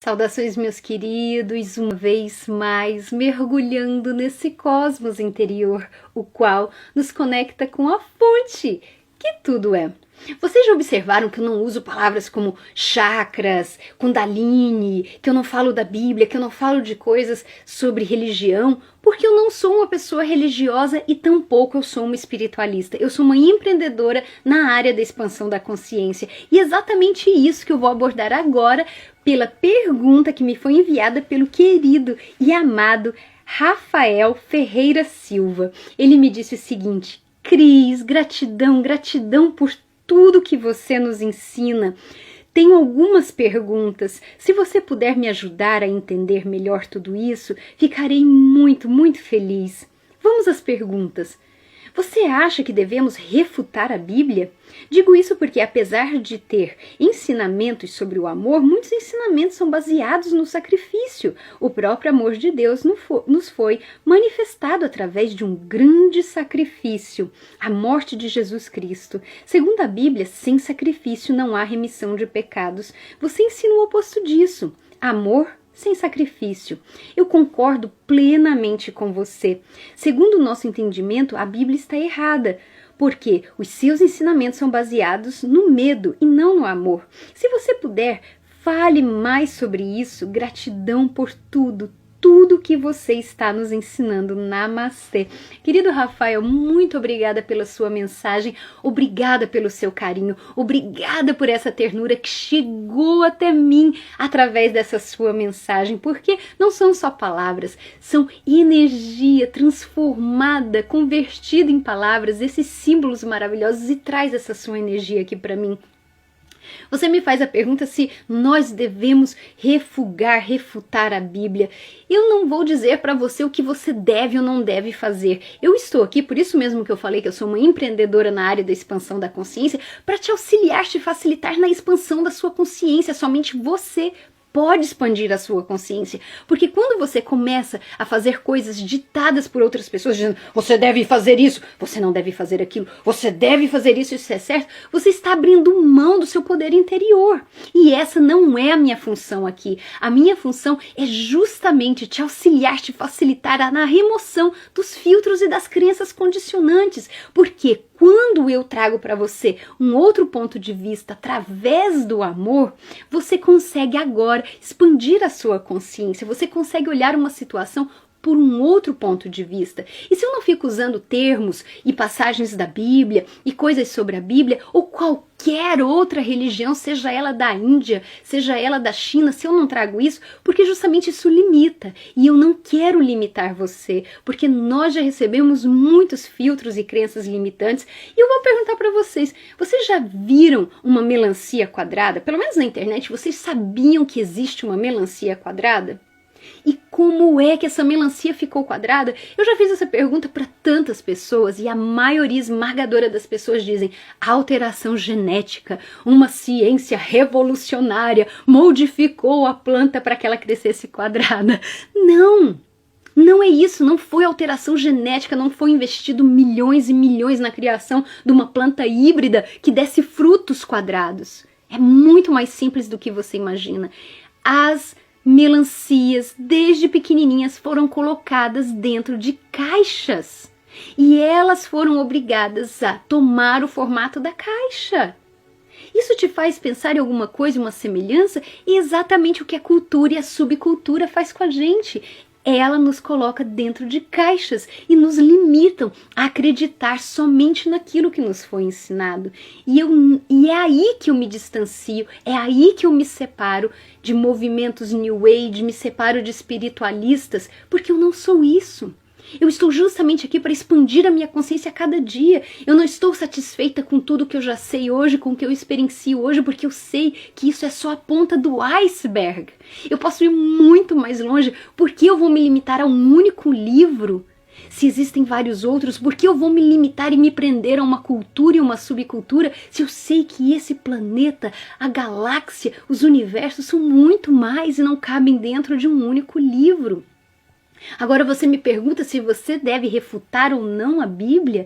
Saudações, meus queridos, uma vez mais mergulhando nesse cosmos interior, o qual nos conecta com a fonte, que tudo é. Vocês já observaram que eu não uso palavras como chakras, kundalini, que eu não falo da Bíblia, que eu não falo de coisas sobre religião, porque eu não sou uma pessoa religiosa e tampouco eu sou uma espiritualista. Eu sou uma empreendedora na área da expansão da consciência. E é exatamente isso que eu vou abordar agora pela pergunta que me foi enviada pelo querido e amado Rafael Ferreira Silva. Ele me disse o seguinte: Cris, gratidão, gratidão por tudo que você nos ensina. Tenho algumas perguntas. Se você puder me ajudar a entender melhor tudo isso, ficarei muito, muito feliz. Vamos às perguntas. Você acha que devemos refutar a Bíblia? Digo isso porque, apesar de ter ensinamentos sobre o amor, muitos ensinamentos são baseados no sacrifício. O próprio amor de Deus nos foi manifestado através de um grande sacrifício, a morte de Jesus Cristo. Segundo a Bíblia, sem sacrifício não há remissão de pecados. Você ensina o oposto disso. Amor sem sacrifício. Eu concordo plenamente com você. Segundo o nosso entendimento, a Bíblia está errada, porque os seus ensinamentos são baseados no medo e não no amor. Se você puder, fale mais sobre isso. Gratidão por tudo que você está nos ensinando. Namastê. Querido Rafael, muito obrigada pela sua mensagem, obrigada pelo seu carinho, obrigada por essa ternura que chegou até mim através dessa sua mensagem, porque não são só palavras, são energia transformada, convertida em palavras, esses símbolos maravilhosos, e traz essa sua energia aqui para mim. Você me faz a pergunta se nós devemos refutar a Bíblia. Eu não vou dizer para você o que você deve ou não deve fazer. Eu estou aqui, por isso mesmo que eu falei que eu sou uma empreendedora na área da expansão da consciência, para te auxiliar, te facilitar na expansão da sua consciência. Somente você pode expandir a sua consciência, porque quando você começa a fazer coisas ditadas por outras pessoas, dizendo, você deve fazer isso, você não deve fazer aquilo, você deve fazer isso, isso é certo, você está abrindo mão do seu poder interior, e essa não é a minha função aqui. A minha função é justamente te auxiliar, te facilitar na remoção dos filtros e das crenças condicionantes, porque quando eu trago para você um outro ponto de vista através do amor, você consegue agora expandir a sua consciência, você consegue olhar uma situação por um outro ponto de vista. E se eu não fico usando termos e passagens da Bíblia e coisas sobre a Bíblia ou qualquer outra religião, seja ela da Índia, seja ela da China, se eu não trago isso, porque justamente isso limita. E eu não quero limitar você, porque nós já recebemos muitos filtros e crenças limitantes. E eu vou perguntar para vocês já viram uma melancia quadrada? Pelo menos na internet, vocês sabiam que existe uma melancia quadrada? E como é que essa melancia ficou quadrada? Eu já fiz essa pergunta para tantas pessoas e a maioria esmagadora das pessoas dizem alteração genética, uma ciência revolucionária modificou a planta para que ela crescesse quadrada. Não é isso, não foi alteração genética, não foi investido milhões e milhões na criação de uma planta híbrida que desse frutos quadrados. É muito mais simples do que você imagina. As melancias, desde pequenininhas, foram colocadas dentro de caixas e elas foram obrigadas a tomar o formato da caixa. Isso te faz pensar em alguma coisa, uma semelhança? E exatamente o que a cultura e a subcultura faz com a gente. Ela nos coloca dentro de caixas e nos limitam a acreditar somente naquilo que nos foi ensinado. E é aí que eu me distancio, é aí que eu me separo de movimentos New Age, me separo de espiritualistas, porque eu não sou isso. Eu estou justamente aqui para expandir a minha consciência a cada dia. Eu não estou satisfeita com tudo que eu já sei hoje, com o que eu experiencio hoje, porque eu sei que isso é só a ponta do iceberg. Eu posso ir muito mais longe. Por que eu vou me limitar a um único livro? Se existem vários outros, por que eu vou me limitar e me prender a uma cultura e uma subcultura se eu sei que esse planeta, a galáxia, os universos são muito mais e não cabem dentro de um único livro? Agora você me pergunta se você deve refutar ou não a Bíblia.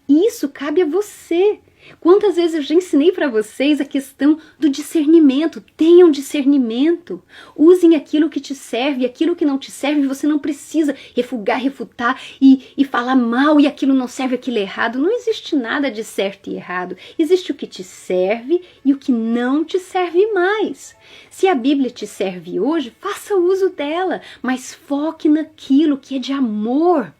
Isso cabe a você. Quantas vezes eu já ensinei para vocês a questão do discernimento? Tenham discernimento. Usem aquilo que te serve, aquilo que não te serve, você não precisa refugar, refutar e falar mal e aquilo não serve, aquilo é errado. Não existe nada de certo e errado. Existe o que te serve e o que não te serve mais. Se a Bíblia te serve hoje, faça uso dela, mas foque naquilo que é de amor.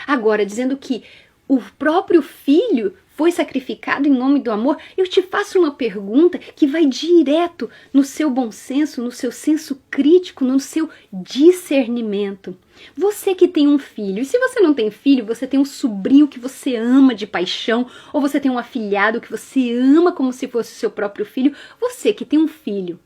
Agora, dizendo que o próprio Filho foi sacrificado em nome do amor, eu te faço uma pergunta que vai direto no seu bom senso, no seu senso crítico, no seu discernimento. Você que tem um filho, e se você não tem filho, você tem um sobrinho que você ama de paixão, ou você tem um afilhado que você ama como se fosse o seu próprio filho, você que tem um filho.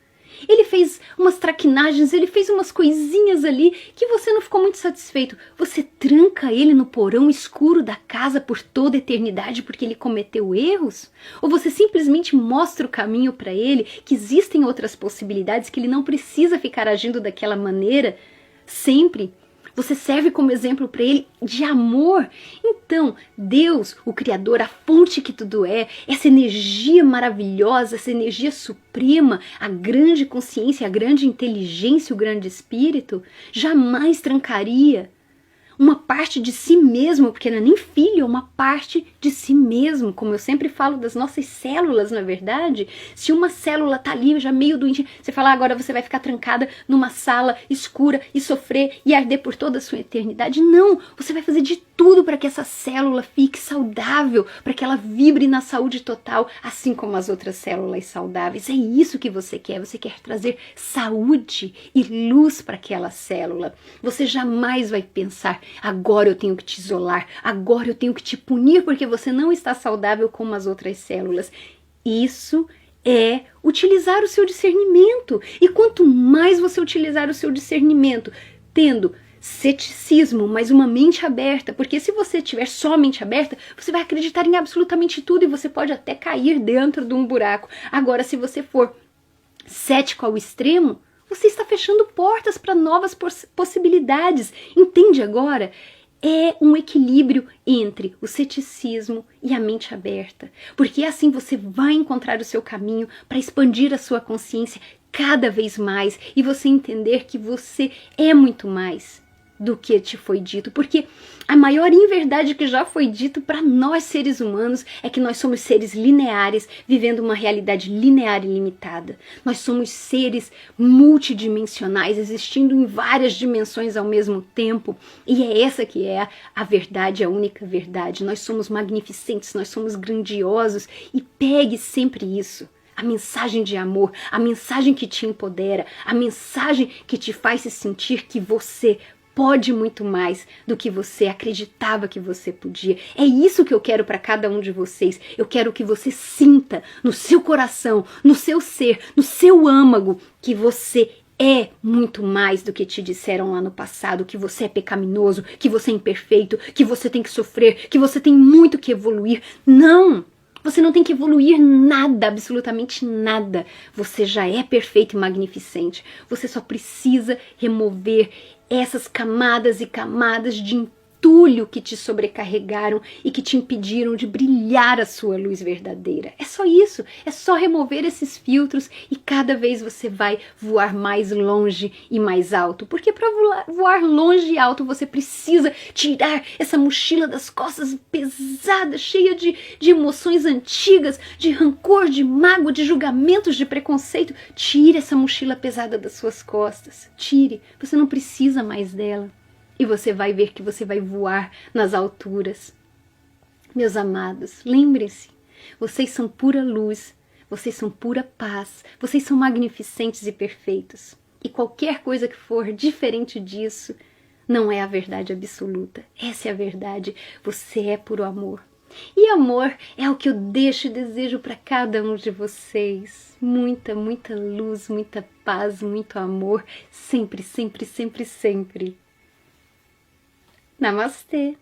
Ele fez umas traquinagens, ele fez umas coisinhas ali que você não ficou muito satisfeito. Você tranca ele no porão escuro da casa por toda a eternidade porque ele cometeu erros? Ou você simplesmente mostra o caminho para ele, que existem outras possibilidades, que ele não precisa ficar agindo daquela maneira sempre? Você serve como exemplo para ele de amor. Então, Deus, o Criador, a fonte que tudo é, essa energia maravilhosa, essa energia suprema, a grande consciência, a grande inteligência, o grande espírito, jamais trancaria uma parte de si mesmo, porque não é nem filho, é uma parte de si mesmo, como eu sempre falo das nossas células, na verdade. Se uma célula tá ali já meio doente, você fala, agora você vai ficar trancada numa sala escura e sofrer e arder por toda a sua eternidade. Não, você vai fazer de tudo para que essa célula fique saudável, para que ela vibre na saúde total, assim como as outras células saudáveis. É isso que você quer trazer saúde e luz para aquela célula. Você jamais vai pensar, agora eu tenho que te isolar, agora eu tenho que te punir porque você não está saudável como as outras células. Isso é utilizar o seu discernimento. E quanto mais você utilizar o seu discernimento, tendo ceticismo, mas uma mente aberta, porque se você tiver só a mente aberta, você vai acreditar em absolutamente tudo e você pode até cair dentro de um buraco. Agora, se você for cético ao extremo, você está fechando portas para novas possibilidades. Entende agora? É um equilíbrio entre o ceticismo e a mente aberta. Porque assim você vai encontrar o seu caminho para expandir a sua consciência cada vez mais e você entender que você é muito mais do que te foi dito, porque a maior inverdade que já foi dito para nós seres humanos é que nós somos seres lineares, vivendo uma realidade linear e limitada. Nós somos seres multidimensionais, existindo em várias dimensões ao mesmo tempo, e é essa que é a verdade, a única verdade. Nós somos magnificentes, nós somos grandiosos, e pegue sempre isso. A mensagem de amor, a mensagem que te empodera, a mensagem que te faz se sentir que você pode muito mais do que você acreditava que você podia. É isso que eu quero para cada um de vocês. Eu quero que você sinta no seu coração, no seu ser, no seu âmago, que você é muito mais do que te disseram lá no passado, que você é pecaminoso, que você é imperfeito, que você tem que sofrer, que você tem muito que evoluir. Não! Você não tem que evoluir nada, absolutamente nada. Você já é perfeito e magnificente. Você só precisa remover essas camadas e camadas de entulho que te sobrecarregaram e que te impediram de brilhar a sua luz verdadeira. É só isso, é só remover esses filtros e cada vez você vai voar mais longe e mais alto. Porque para voar longe e alto você precisa tirar essa mochila das costas pesada, cheia de emoções antigas, de rancor, de mágoa, de julgamentos, de preconceito. Tire essa mochila pesada das suas costas. Tire, você não precisa mais dela. E você vai ver que você vai voar nas alturas. Meus amados, lembrem-se, vocês são pura luz, vocês são pura paz, vocês são magnificentes e perfeitos. E qualquer coisa que for diferente disso não é a verdade absoluta. Essa é a verdade, você é puro amor. E amor é o que eu deixo e desejo para cada um de vocês. Muita, muita luz, muita paz, muito amor, sempre, sempre, sempre, sempre. Namastê!